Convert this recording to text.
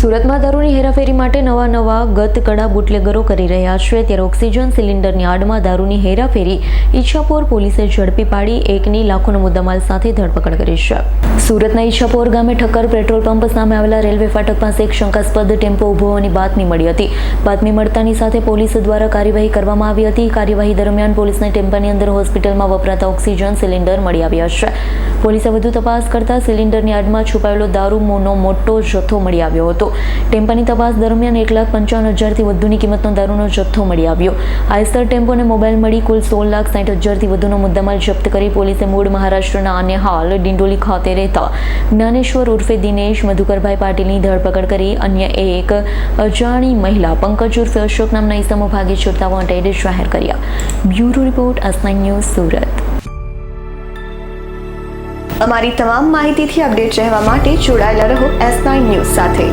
સુરતમાં દારૂની હેરાફેરી માટે નવા ગતકડા બુટલેગરો કરી રહ્યા છે, ત્યારે ઓક્સિજન સિલિન્ડરની આડમાં દારૂની હેરાફેરી ઈચ્છાપોર પોલીસે ઝડપી પાડી એકની લાખોનો મુદ્દામાલ સાથે ધરપકડ કરી છે। સુરતના ઈચ્છાપોર ગામે ઠક્કર પેટ્રોલ પંપ સામે આવેલા રેલવે ફાટક પાસે એક શંકાસ્પદ ટેમ્પો ઊભો હોવાની બાતમી મળી હતી। બાતમી મળતાની સાથે પોલીસ દ્વારા કાર્યવાહી કરવામાં આવી હતી। કાર્યવાહી દરમિયાન પોલીસને ટેમ્પાની અંદર હોસ્પિટલમાં વપરાતા ઓક્સિજન સિલિન્ડર મળી આવ્યા છે। પોલીસે વધુ તપાસ કરતા સિલિન્ડરની આડમાં છુપાયેલો દારૂનો મોટો જથ્થો મળી આવ્યો હતો। ટેમ્પાની તપાસ દરમિયાન 1,55,000થી વધુની કિંમતનો દારૂનો જથ્થો મળી આવ્યો। આઈસ્ટર ટેમ્પો અને મોબાઈલ મળી કુલ 16,60,000થી વધુનો મુદ્દામાલ જપ્ત કરી પોલીસે મૂળ મહારાષ્ટ્રના અને હાલ ડિંડોલી ખાતે રહેતા જ્ઞાનેશ્વર ઉર્ફે દિનેશ મધુકરભાઈ પાટીલની ધરપકડ કરી અન્ય એક અજાણી મહિલા પંકજ ઉર્ફે અશોક નામના ઈસમો ભાગી છૂટતા વોન્ટેડ જાહેર કર્યા। Bureau report S9 news Surat. અમારી તમામ માહિતીથી અપડેટ રહેવા માટે જોડાયેલા રહો S9 ન્યૂઝ સાથે।